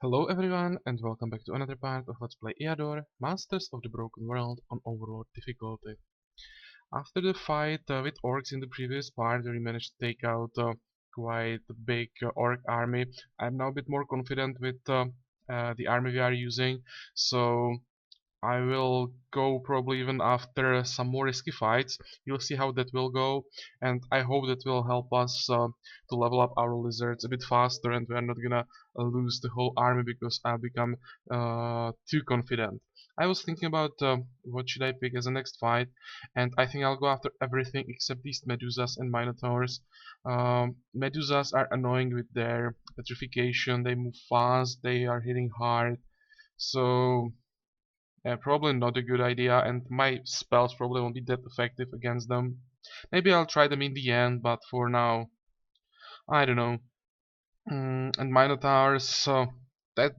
Hello everyone and welcome back to another part of Let's Play Eador, Masters of the Broken World on Overlord difficulty. After the fight with orcs in the previous part where we managed to take out quite a big orc army, I'm now a bit more confident with the army we are using, so I will go probably even after some more risky fights. You'll see how that will go, and I hope that will help us to level up our lizards a bit faster, and we're not gonna lose the whole army because I've become too confident. I was thinking about what should I pick as the next fight, and I think I'll go after everything except these Medusas and Minotaurs. Medusas are annoying with their petrification, they move fast, they are hitting hard, so probably not a good idea, and my spells probably won't be that effective against them. Maybe I'll try them in the end, but for now, I don't know. And Minotaurs, so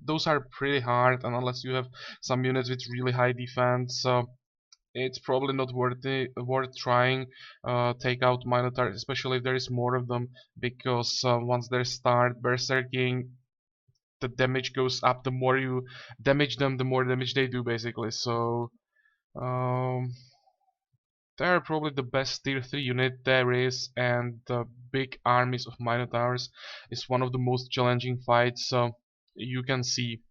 those are pretty hard, and unless you have some units with really high defense, it's probably not worth trying. Take out Minotaurs, especially if there is more of them, because once they start berserking, the damage goes up. The more you damage them, the more damage they do, basically. So Um, they are probably the best tier 3 unit there is, and the big armies of Minotaurs is one of the most challenging fights you can see.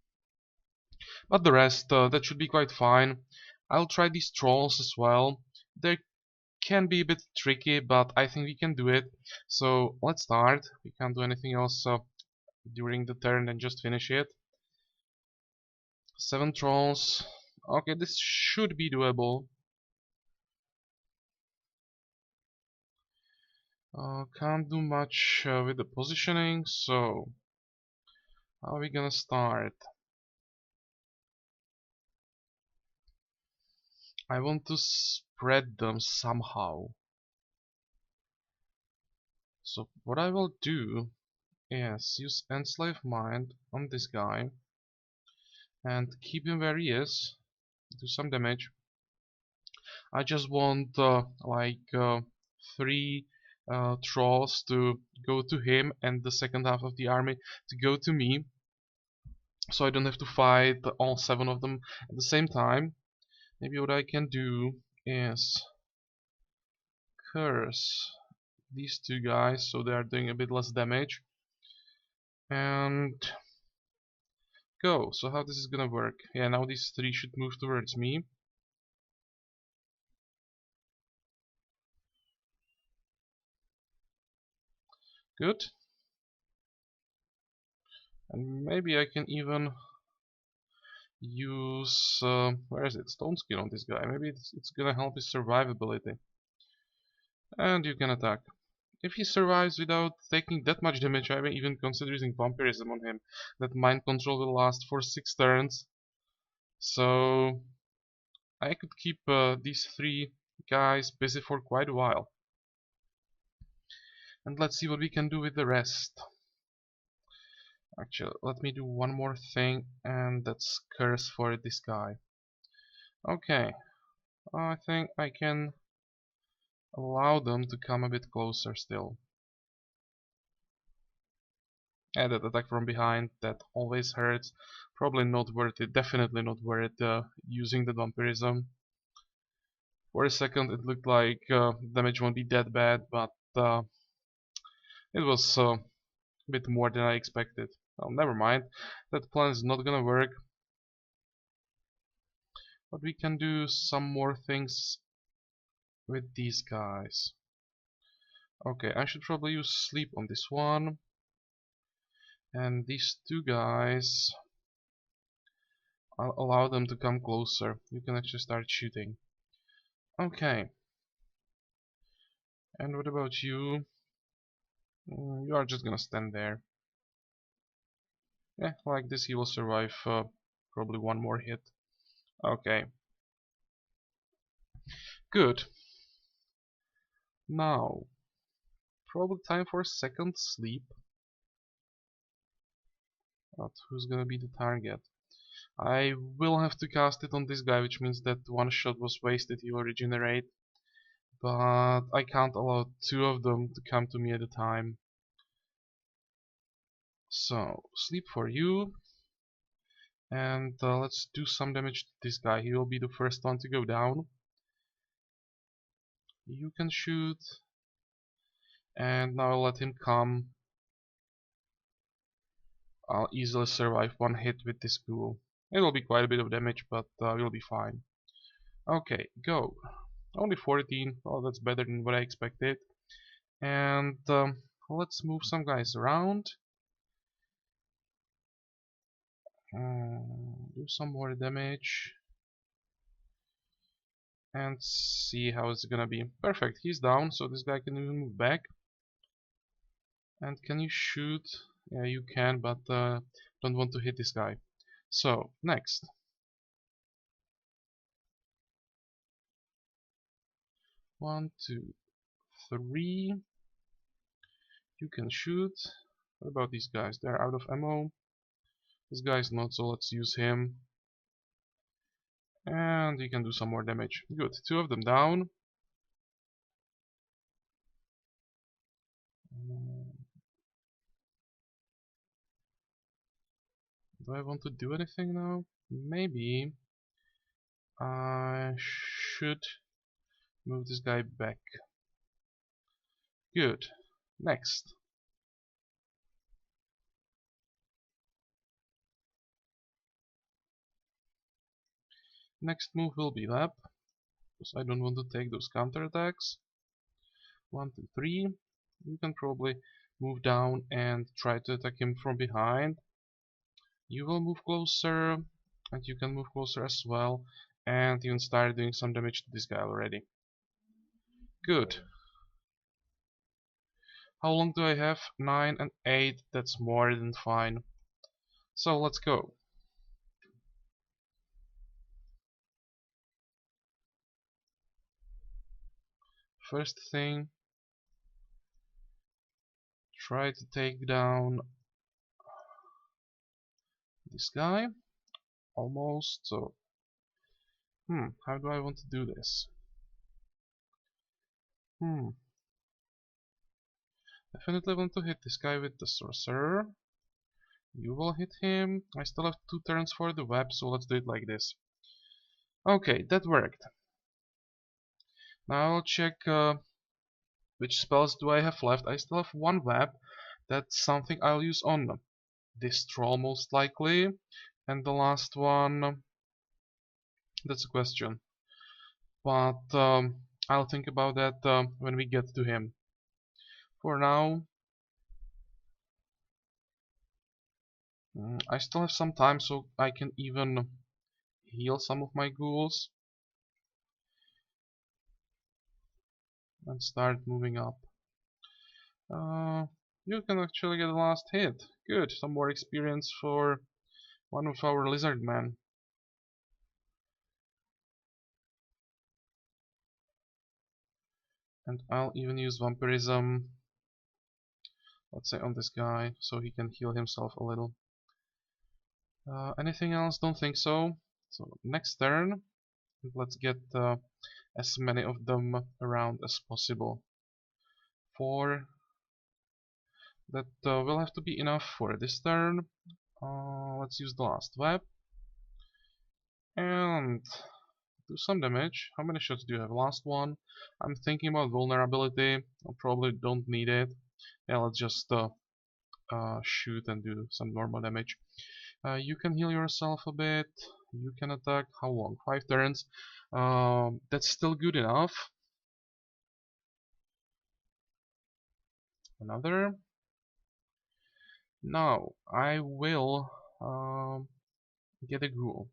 But the rest, that should be quite fine. I'll try these trolls as well. They can be a bit tricky, but I think we can do it. So let's start. We can't do anything else during the turn than just finish it. 7 trolls. Okay, this should be doable. Can't do much with the positioning, so how are we gonna start? I want to spread them somehow. So what I will do is use Enslave Mind on this guy and keep him where he is. Do some damage. I just want like 3 trolls to go to him and the second half of the army to go to me, so I don't have to fight all 7 of them at the same time. Maybe what I can do is curse these 2 guys so they are doing a bit less damage and go. So how this is gonna work? Yeah, now these 3 should move towards me. Good. And maybe I can even use where is it? Stone Skin on this guy. Maybe it's gonna help his survivability. And you can attack. If he survives without taking that much damage, I may even consider using vampirism on him. That mind control will last for 6 turns. So I could keep these 3 guys busy for quite a while. And let's see what we can do with the rest. Actually, let me do one more thing, and that's curse for this guy. Okay, I think I can allow them to come a bit closer still. Yeah, that attack from behind, that always hurts. Probably not worth it, definitely not worth using the vampirism. For a second it looked like damage won't be that bad, but it was a bit more than I expected. Well, never mind, that plan is not gonna work. But we can do some more things with these guys. Okay, I should probably use sleep on this one. And these 2 guys, I'll allow them to come closer. You can actually start shooting. Okay. And what about you? You are just gonna stand there. Yeah, like this he will survive probably 1 more hit. Okay. Good. Now, probably time for a second sleep. But who's gonna be the target? I will have to cast it on this guy, which means that 1 shot was wasted, he will regenerate. But I can't allow 2 of them to come to me at a time. So, sleep for you. And let's do some damage to this guy. He will be the first one to go down. You can shoot. And now I'll let him come. I'll easily survive one hit with this ghoul. It'll be quite a bit of damage, but we'll be fine. Okay, go. Only 14. Well, that's better than what I expected. And let's move some guys around. Do some more damage. And see how it's gonna be. Perfect, he's down, so this guy can even move back. And can you shoot? Yeah, you can, but don't want to hit this guy. So, next. 1, 2, 3. You can shoot. What about these guys? They're out of ammo. This guy's not, so let's use him. And you can do some more damage. Good, 2 of them down. Do I want to do anything now? Maybe I should move this guy back. Good. Next. Next move will be lap, because I don't want to take those counterattacks. 1, 2, 3. You can probably move down and try to attack him from behind. You will move closer, and you can move closer as well, and even start doing some damage to this guy already. Good. How long do I have? 9 and 8. That's more than fine. So let's go. First thing, try to take down this guy. Almost. So, how do I want to do this? Definitely want to hit this guy with the sorcerer. You will hit him. I still have 2 turns for the web, so let's do it like this. Okay, that worked. Now I'll check which spells do I have left. I still have 1 web. That's something I'll use on this troll most likely. And the last one, that's a question. But I'll think about that when we get to him. For now, I still have some time, so I can even heal some of my ghouls and start moving up. You can actually get the last hit. Good, some more experience for one of our lizard men. And I'll even use vampirism, let's say on this guy, so he can heal himself a little. Anything else? Don't think so. So next turn, let's get as many of them around as possible. 4. That will have to be enough for this turn. Let's use the last web. And do some damage. How many shots do you have? Last one. I'm thinking about vulnerability. I probably don't need it. Yeah, let's just shoot and do some normal damage. You can heal yourself a bit. You can attack. How long? 5 turns. That's still good enough. Another. Now I will get a ghoul.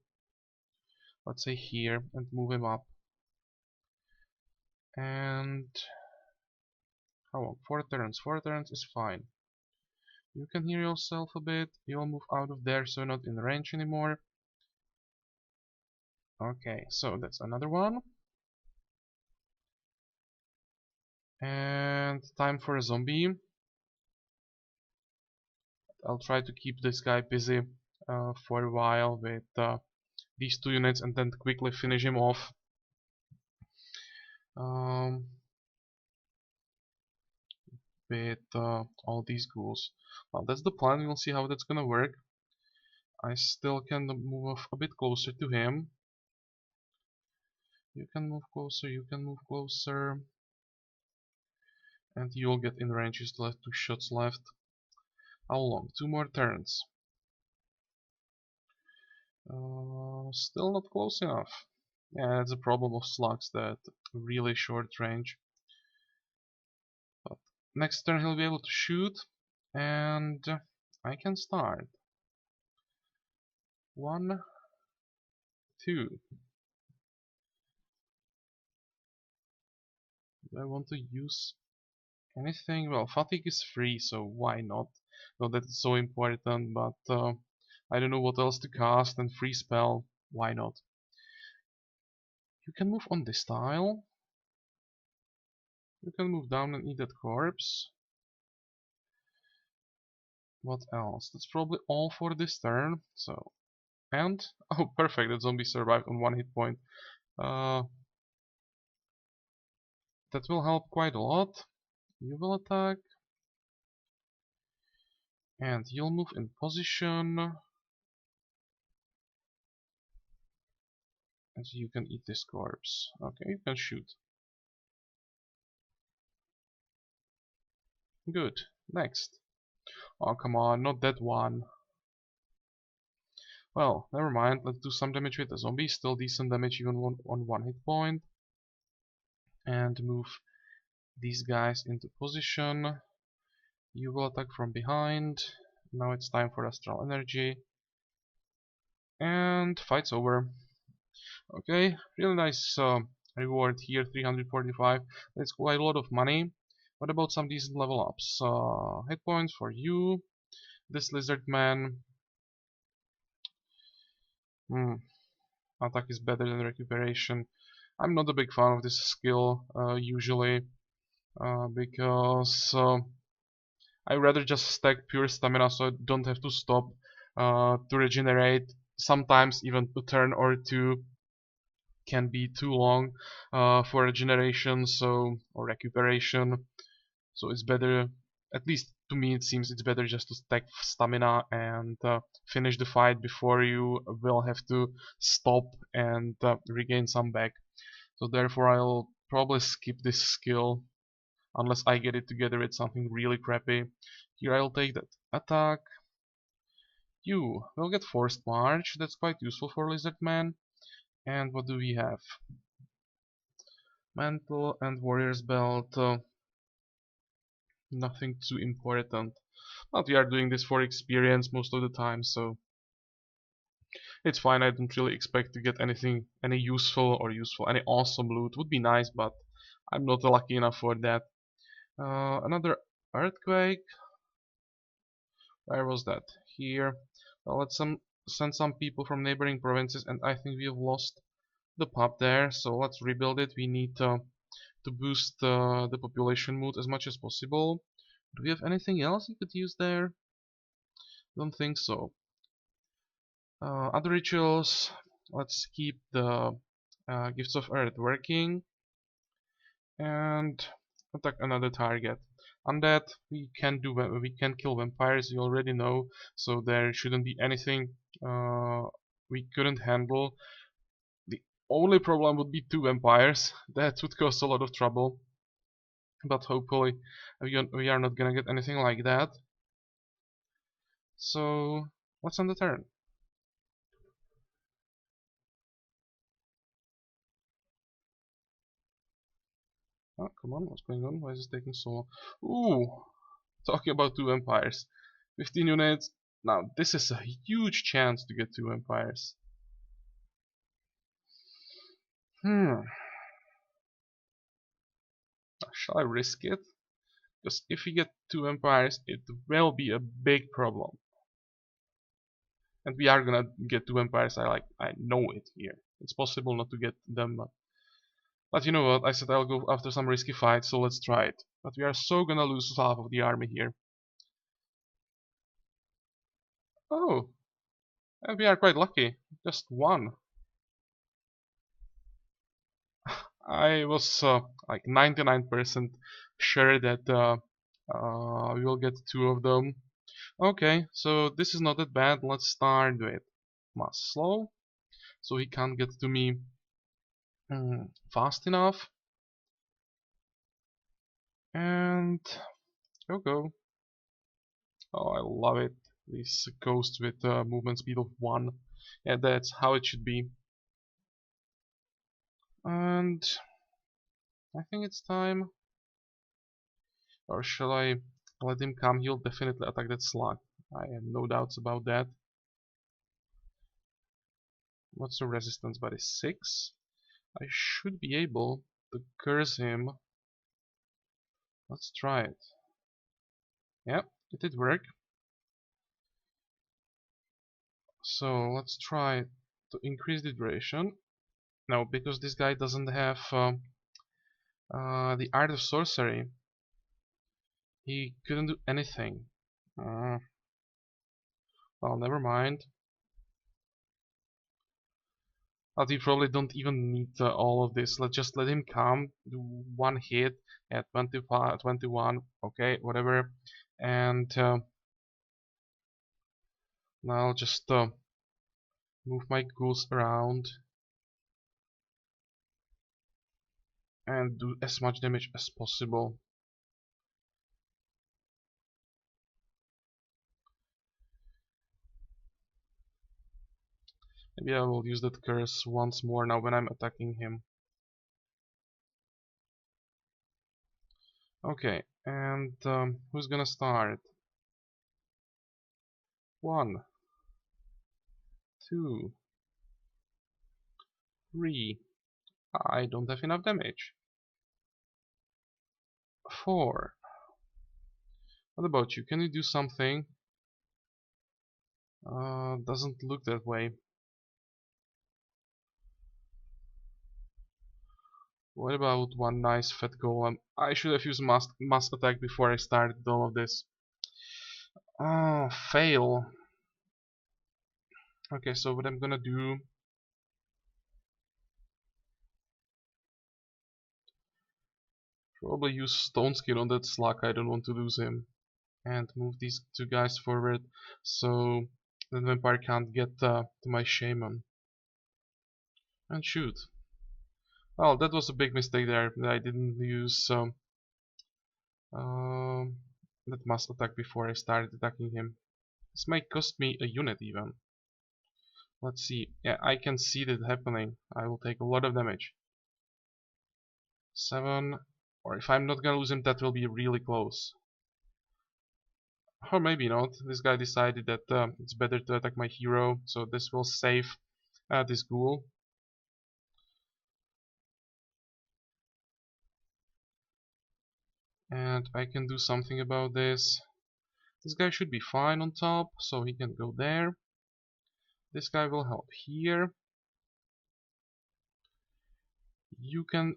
Let's say here and move him up. And how long? 4 turns. 4 turns is fine. You can heal yourself a bit. You'll move out of there so you're not in range anymore. Okay, so that's another one. And time for a zombie. I'll try to keep this guy busy for a while with these 2 units and then quickly finish him off. With all these ghouls. Well, that's the plan. We'll see how that's gonna work. I still can move a bit closer to him. You can move closer, you can move closer. And you'll get in range, you still have 2 shots left. How long? 2 more turns. Still not close enough. Yeah, that's a problem of slugs, that really short range. But next turn he'll be able to shoot, and I can start. 1, 2. Do I want to use anything? Well, fatigue is free, so why not? Not that it's so important, but I don't know what else to cast, and free spell, why not? You can move on this tile. You can move down and eat that corpse. What else? That's probably all for this turn. So, and oh, perfect! The zombie survived on 1 hit point. That will help quite a lot. You will attack, and you'll move in position, and you can eat this corpse. Okay, you can shoot. Good. Next. Oh, come on, not that one. Well, never mind. Let's do some damage with the zombie. Still decent damage even on 1 hit point. And move these guys into position. You will attack from behind. Now it's time for Astral Energy. And fight's over. Okay, really nice reward here, 345. That's quite a lot of money. What about some decent level ups? Hit points for you. This lizard man. Attack is better than recuperation. I'm not a big fan of this skill usually because I rather just stack pure stamina so I don't have to stop to regenerate. Sometimes even a turn or 2 can be too long for regeneration, so or recuperation. So it's better, at least to me it seems it's better just to stack stamina and finish the fight before you will have to stop and regain some back. So therefore I'll probably skip this skill unless I get it together with something really crappy. Here I'll take that attack. You will get Forced March, that's quite useful for Lizard Man. And what do we have? Mantle and Warrior's Belt. Nothing too important. But we are doing this for experience most of the time, so it's fine. I don't really expect to get anything, any useful, any awesome loot. Would be nice, but I'm not lucky enough for that. Another earthquake. Where was that? Here. Well, let's send some people from neighboring provinces, and I think we have lost the pub there. So let's rebuild it. We need to boost the population mood as much as possible. Do we have anything else you could use there? Don't think so. Other rituals. Let's keep the Gifts of Earth working and attack another target. Undead, we can kill vampires. You already know, so there shouldn't be anything we couldn't handle. The only problem would be 2 vampires. That would cause a lot of trouble. But hopefully we are not gonna get anything like that. So let's end the turn. Oh, come on, what's going on? Why is this taking so long? Ooh, talking about 2 vampires. 15 units. Now this is a huge chance to get 2 vampires. Shall I risk it? Because if we get 2 vampires, it will be a big problem. And we are gonna get 2 vampires. I know it here. It's possible not to get them, but you know what? I said I'll go after some risky fight, so let's try it. But we are so gonna lose half of the army here. Oh, and we are quite lucky. Just 1. I was like 99% sure that we will get 2 of them. Okay, so this is not that bad. Let's start with mass slow, so he can't get to me fast enough. And go. Oh, I love it. This ghost with movement speed of 1. Yeah, that's how it should be. And I think it's time. Or shall I let him come? He'll definitely attack that slug. I have no doubts about that. What's the resistance? But it's 6. I should be able to curse him. Let's try it. Yep, it did work. So let's try to increase the duration. No, because this guy doesn't have the art of sorcery. He couldn't do anything. Uh, well, never mind. But we probably don't even need all of this. Let's just let him come, do one hit at 25, 21, okay, whatever. And now I'll just move my ghouls around and do as much damage as possible. Maybe I will use that curse once more now when I'm attacking him. Okay, and who's gonna start? 1, 2, 3. I don't have enough damage. 4. What about you? Can you do something? Doesn't look that way. What about one nice fat golem? I should have used mass attack before I started all of this. Oh, fail. Okay, so what I'm gonna do... Probably use stone skin on that slug, I don't want to lose him. And move these two guys forward so the vampire can't get to my shaman. And shoot. Well, that was a big mistake there, that I didn't use um, that mass attack before I started attacking him. This might cost me a unit even. Let's see. Yeah, I can see that happening. I will take a lot of damage. 7. Or if I'm not gonna lose him, that will be really close. Or maybe not. This guy decided that it's better to attack my hero, so this will save this ghoul. And I can do something about this. This guy should be fine on top, so he can go there. This guy will help here. You can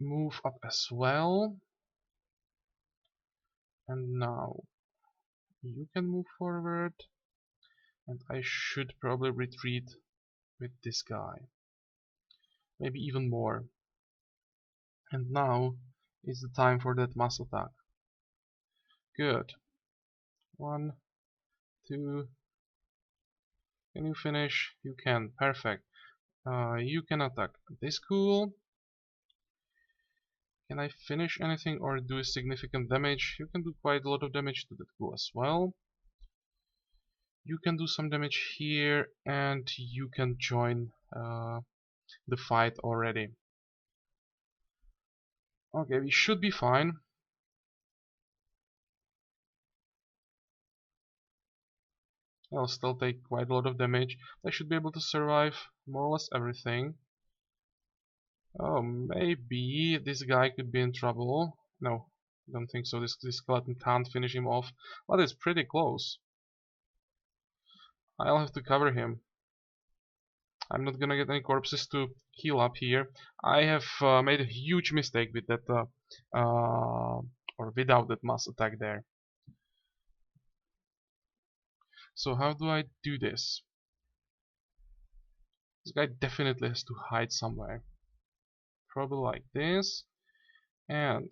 move up as well. And now you can move forward. And I should probably retreat with this guy. Maybe even more. And now is the time for that mass attack. Good. 1, 2. Can you finish? You can. Perfect. You can attack this ghoul. Can I finish anything or do significant damage? You can do quite a lot of damage to that ghoul as well. You can do some damage here and you can join the fight already. Okay, we should be fine. I'll still take quite a lot of damage. I should be able to survive more or less everything. Oh, maybe this guy could be in trouble. No, I don't think so. This skeleton can't finish him off, but it's pretty close. I'll have to cover him. I'm not gonna get any corpses to heal up here. I have made a huge mistake with that, or without that mass attack there. So how do I do this? This guy definitely has to hide somewhere. Probably like this. And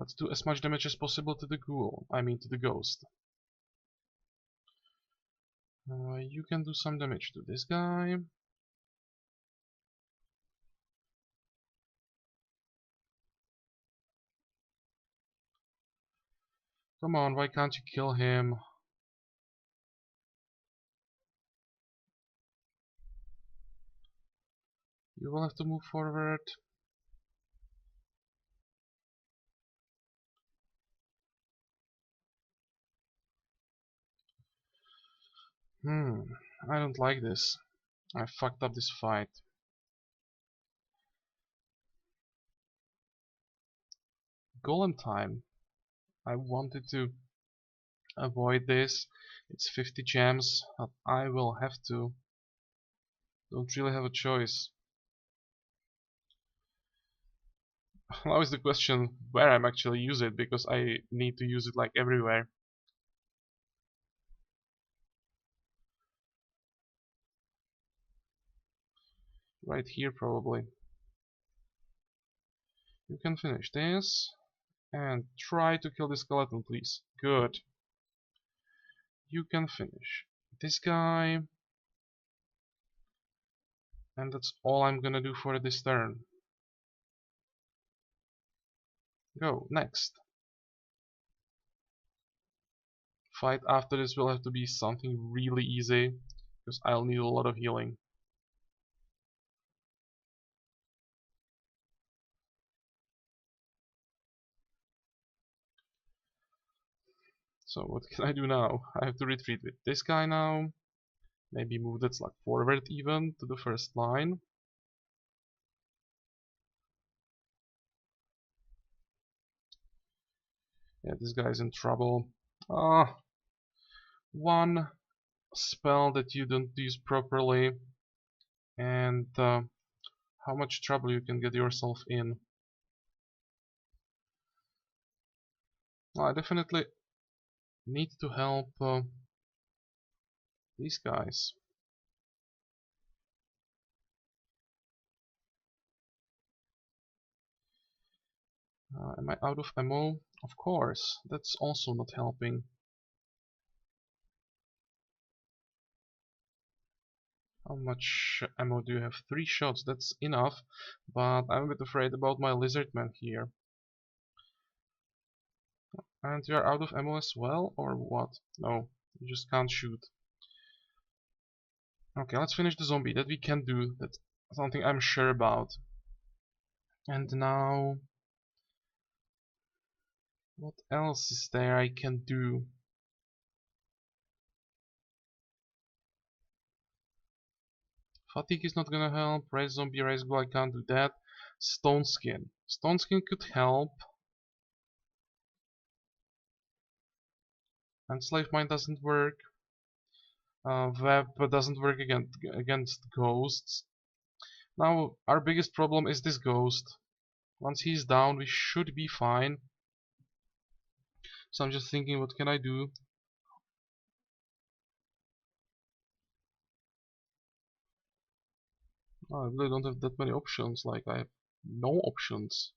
Let's do as much damage as possible to the ghoul. I mean to the ghost. You can do some damage to this guy. Come on, why can't you kill him? You will have to move forward. I don't like this. I fucked up this fight. Golem time. I wanted to avoid this. It's 50 gems, but I will have to. Don't really have a choice. Now is the question where I'm actually use it, because I need to use it like everywhere. Right here probably. You can finish this. And try to kill the skeleton, please. Good. You can finish this guy. And that's all I'm gonna do for this turn. Go, next. Fight after this will have to be something really easy, because I'll need a lot of healing. So what can I do now? I have to retreat with this guy now. Maybe move that slug forward even to the first line. Yeah, this guy's in trouble. One spell that you don't use properly, and how much trouble you can get yourself in. I definitely need to help these guys. Am I out of ammo? Of course, that's also not helping. How much ammo do you have? 3 shots, that's enough, but I'm a bit afraid about my lizardman here. And you are out of ammo as well, or what? No, you just can't shoot. Okay, let's finish the zombie. That we can do. That's something I'm sure about. And now, what else is there I can do? Fatigue is not gonna help. Raise zombie, raise ghoul, I can't do that. Stone skin. Stone skin could help. Enslave mine doesn't work. Web doesn't work against ghosts. Now our biggest problem is this ghost. Once he's down, we should be fine. So I'm just thinking, what can I do? I really don't have that many options. Like, I have no options.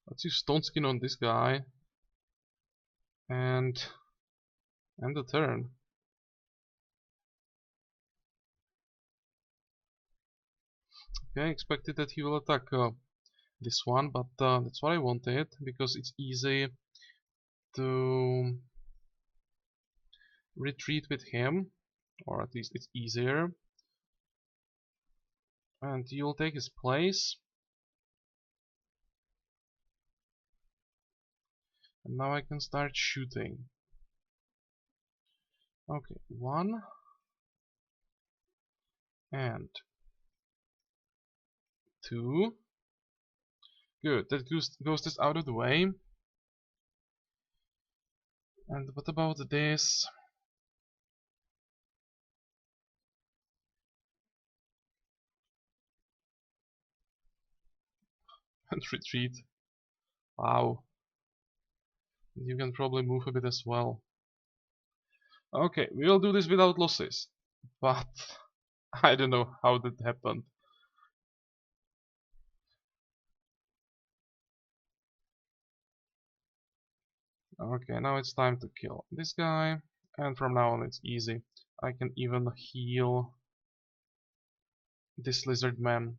Let's use stone skin on this guy. And end the turn. Okay, I expected that he will attack this one, but that's what I wanted, because it's easy to retreat with him, or at least it's easier. And you'll take his place. And now I can start shooting. Okay, 1 and 2. Good, that ghost is out of the way. And what about this? And retreat. Wow. You can probably move a bit as well. Okay, we'll do this without losses. But I don't know how that happened. Okay, now it's time to kill this guy. And from now on it's easy. I can even heal this lizard man.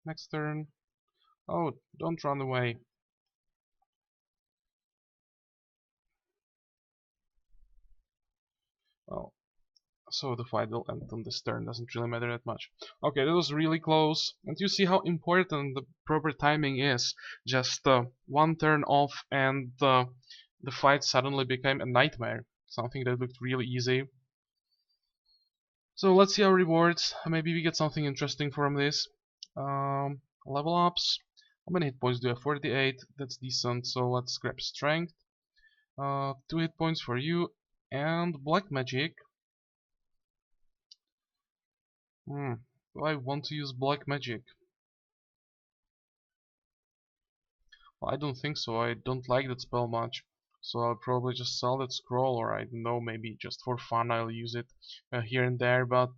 Next turn. Oh, don't run away. Well, so the fight will end on this turn, doesn't really matter that much. Okay, that was really close. And you see how important the proper timing is. Just one turn off and the fight suddenly became a nightmare. Something that looked really easy. So let's see our rewards. Maybe we get something interesting from this. Level ups. How many hit points do I have? 48. That's decent. So let's grab strength. 2 hit points for you. And black magic. Do I want to use black magic? Well, I don't think so. I don't like that spell much. So I'll probably just sell that scroll, or I don't know, maybe just for fun I'll use it here and there. But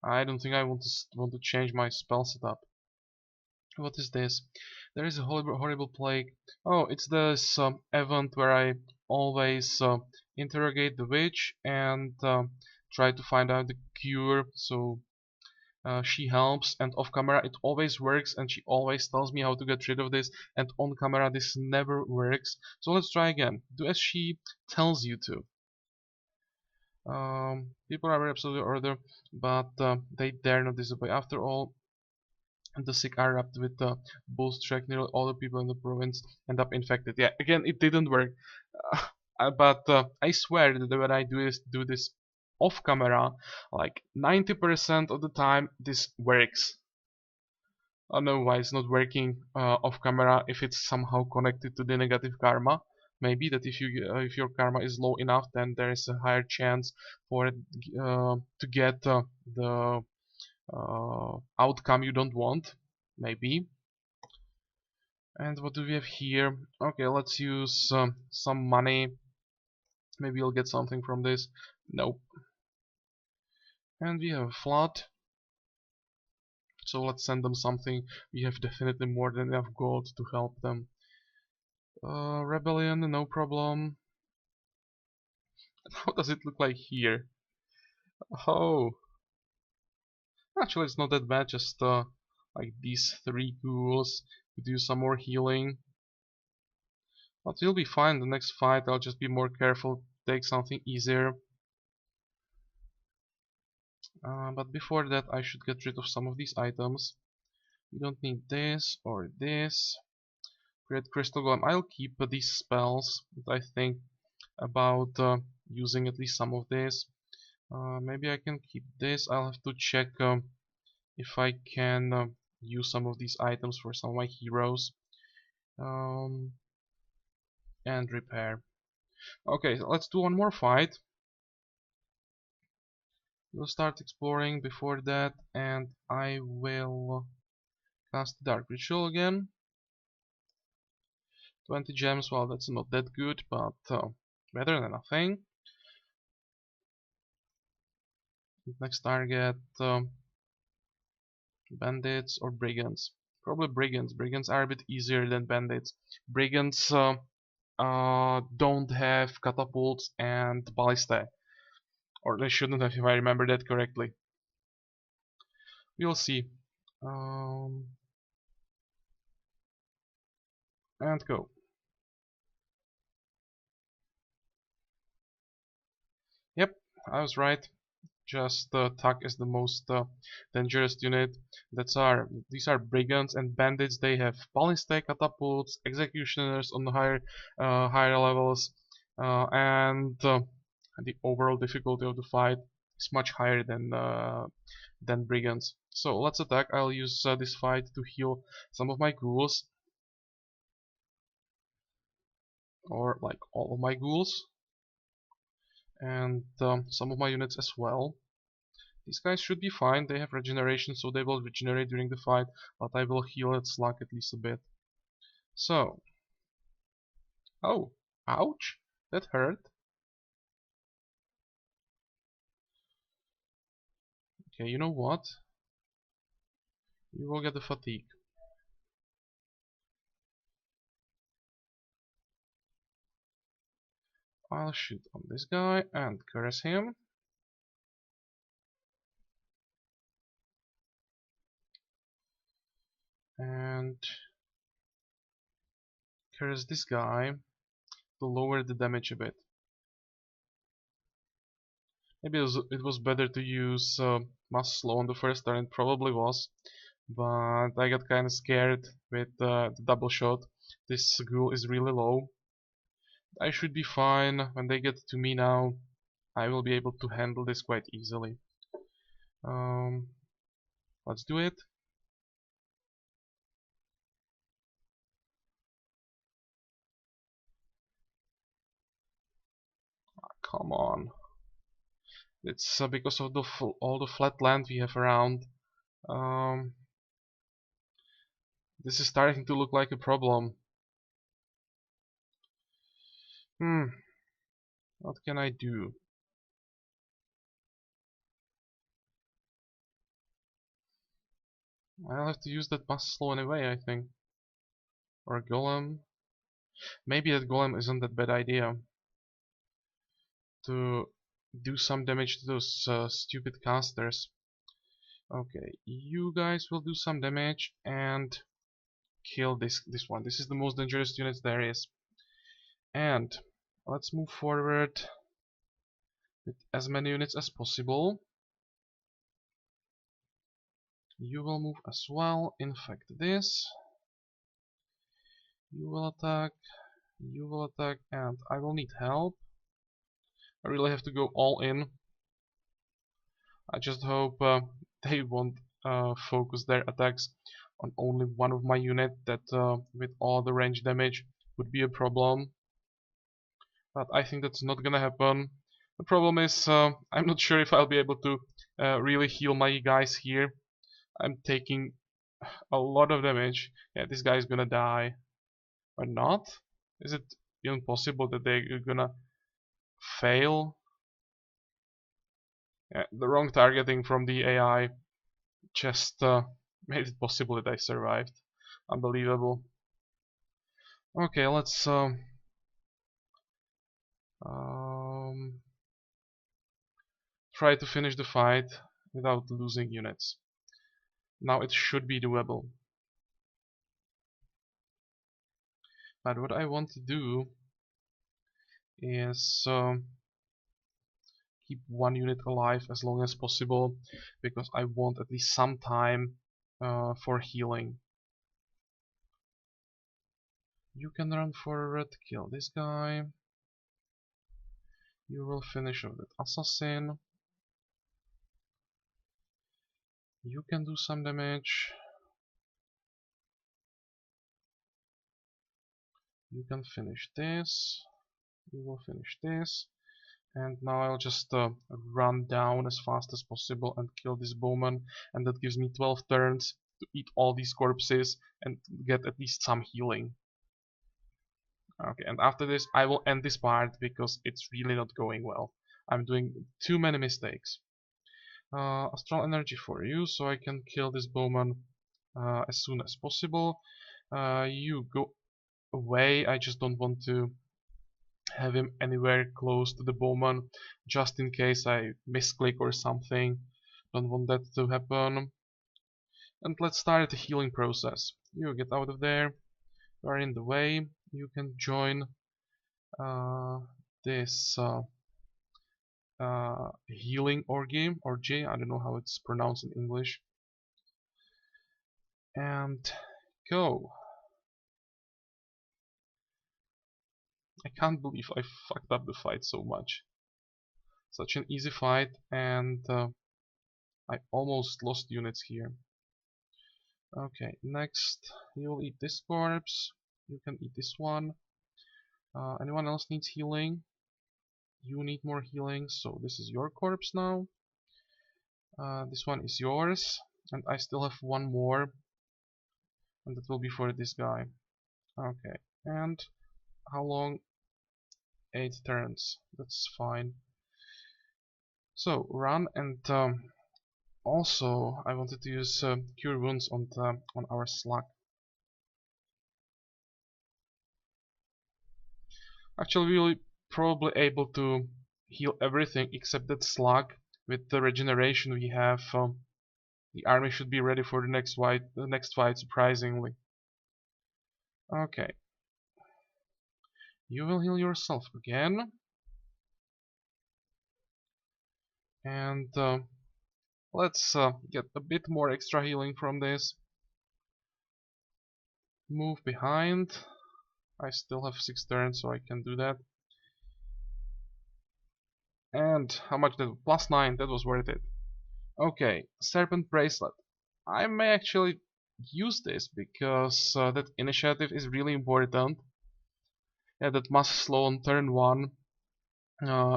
I don't think I want to change my spell setup. What is this? There is a horrible plague. Oh, it's this event where I always interrogate the witch and try to find out the cure. So she helps, and off camera it always works, and she always tells me how to get rid of this, and on camera this never works. So let's try again. Do as she tells you to. People are very absolutely order, but they dare not disobey. After all, the sick are wrapped with the bull's track. Nearly all the people in the province end up infected. Yeah, again, it didn't work. But I swear that when I do this off camera, like 90% of the time, this works. I don't know why it's not working off camera. If it's somehow connected to the negative karma, maybe that if your karma is low enough, then there is a higher chance for it to get the outcome you don't want, maybe. And what do we have here? Okay, let's use some money. Maybe you'll get something from this. Nope. And we have a flood. So let's send them something. We have definitely more than enough gold to help them. Rebellion, no problem. How does it look like here? Oh, actually it's not that bad. Just like these 3 ghouls to do some more healing. But you'll be fine. The next fight I'll just be more careful. Take something easier. But before that I should get rid of some of these items. We don't need this or this. Create crystal golem. I'll keep these spells that I think about using at least some of this. Maybe I can keep this. I'll have to check if I can use some of these items for some of my heroes. Um, and repair. Okay, so let's do one more fight. We'll start exploring before that, and I will cast the Dark Ritual again. 20 gems, well that's not that good, but better than nothing. Next target, bandits or brigands. Probably brigands. Brigands are a bit easier than bandits. Brigands don't have catapults and ballistae. Or they shouldn't have if I remember that correctly. We'll see. Um, and go. Yep, I was right. Just Tuck is the most dangerous unit. These are brigands and bandits. They have ballistic catapults, executioners on the higher levels, and the overall difficulty of the fight is much higher than brigands. So let's attack. I'll use this fight to heal some of my ghouls, or like all of my ghouls, and some of my units as well. These guys should be fine. They have regeneration, so they will regenerate during the fight, but I will heal its luck at least a bit. So, oh, ouch, that hurt. Okay, you know what? You will get the fatigue. I'll shoot on this guy and curse him. And curse this guy to lower the damage a bit. Maybe it was better to use Mass Slow on the first turn, it probably was. But I got kinda scared with the double shot. This ghoul is really low. I should be fine. When they get to me now, I will be able to handle this quite easily. Um, let's do it. Come on. It's because of all the flat land we have around. Um, this is starting to look like a problem. What can I do? I'll have to use that Mass Slow anyway, I think. Or a Golem. Maybe that Golem isn't that bad idea. To do some damage to those stupid casters. Okay, you guys will do some damage and kill this one. This is the most dangerous unit there is. And let's move forward with as many units as possible. You will move as well. Infect this. You will attack. You will attack, and I will need help. I really have to go all in. I just hope they won't focus their attacks on only one of my unit. That with all the range damage would be a problem. But I think that's not gonna happen. The problem is I'm not sure if I'll be able to really heal my guys here. I'm taking a lot of damage. Yeah, this guy is gonna die. Or not? Is it even possible that they're gonna fail? Yeah, the wrong targeting from the AI just made it possible that I survived. Unbelievable. Okay, let's um, try to finish the fight without losing units. Now it should be doable. But what I want to do is keep one unit alive as long as possible, because I want at least some time for healing. You can run forward, kill this guy. You will finish off that assassin. You can do some damage. You can finish this. You will finish this. And now I'll just run down as fast as possible and kill this bowman. And that gives me 12 turns to eat all these corpses and get at least some healing. Okay, and after this I will end this part because it's really not going well. I'm doing too many mistakes. Astral energy for you, so I can kill this bowman as soon as possible. You go away, I just don't want to have him anywhere close to the bowman, just in case I misclick or something. Don't want that to happen. And let's start the healing process. You get out of there, you are in the way, you can join this healing orgy, I don't know how it's pronounced in English. And go. I can't believe I fucked up the fight so much. Such an easy fight, and I almost lost units here. Okay, next you'll eat this corpse. You can eat this one. Anyone else needs healing? You need more healing, so this is your corpse now. This one is yours, and I still have one more, and that will be for this guy. Okay, and how long? 8 turns. That's fine. So run and Also, I wanted to use cure wounds on our slug. Actually, we'll probably able to heal everything except that slug. With the regeneration we have, the army should be ready for the next fight. The next fight, surprisingly. Okay, you will heal yourself again, and let's get a bit more extra healing from this. Move behind. I still have 6 turns, so I can do that. And how much that? +9. That was worth it. Okay, Serpent Bracelet. I may actually use this because that initiative is really important. Yeah, that must slow on turn 1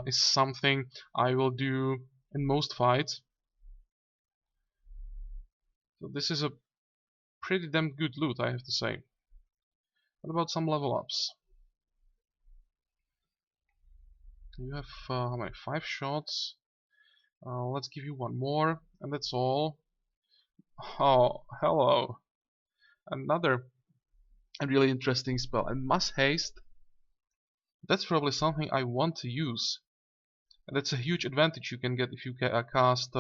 is something I will do in most fights. So this is a pretty damn good loot, I have to say. What about some level ups? You have how many? 5 shots. Let's give you one more, and that's all. Oh, hello. Another really interesting spell. And Mass Haste. That's probably something I want to use. And that's a huge advantage you can get if you cast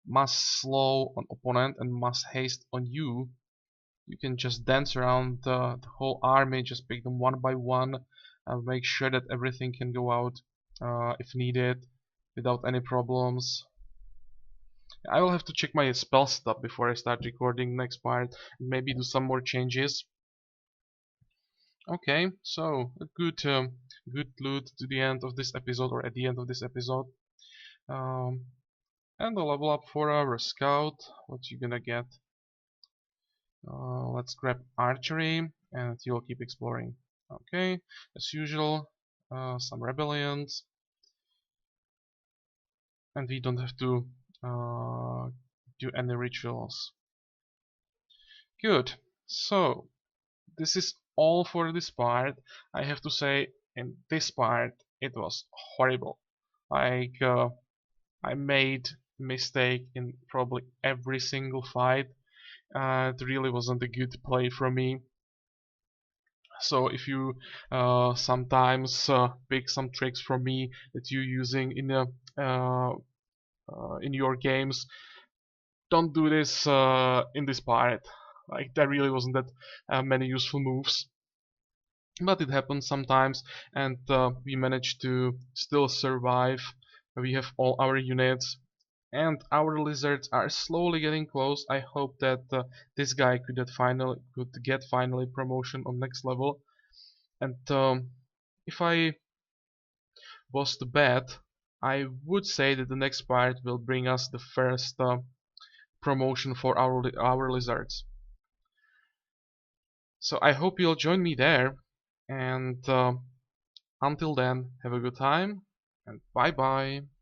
Mass Slow on opponent and Mass Haste on you. You can just dance around the whole army, just pick them one by one, and make sure that everything can go out if needed without any problems. I will have to check my spell setup before I start recording next part and maybe do some more changes. Okay, so a good loot to the end of this episode, or at the end of this episode. Um, and a level up for our scout. What you gonna get? Let's grab archery and you'll keep exploring. Okay, as usual, some rebellions, and we don't have to do any rituals. Good. So this is all for this part. I have to say, in this part, it was horrible. Like I made mistake in probably every single fight. It really wasn't a good play from me. So if you sometimes pick some tricks from me that you're using in your games, don't do this in this part. Like there really wasn't that many useful moves, but it happens sometimes, and we managed to still survive. We have all our units, and our lizards are slowly getting close. I hope that this guy could get finally promotion on next level. And if I was to bet, I would say that the next part will bring us the first promotion for our lizards. So I hope you'll join me there, and until then, have a good time, and bye bye.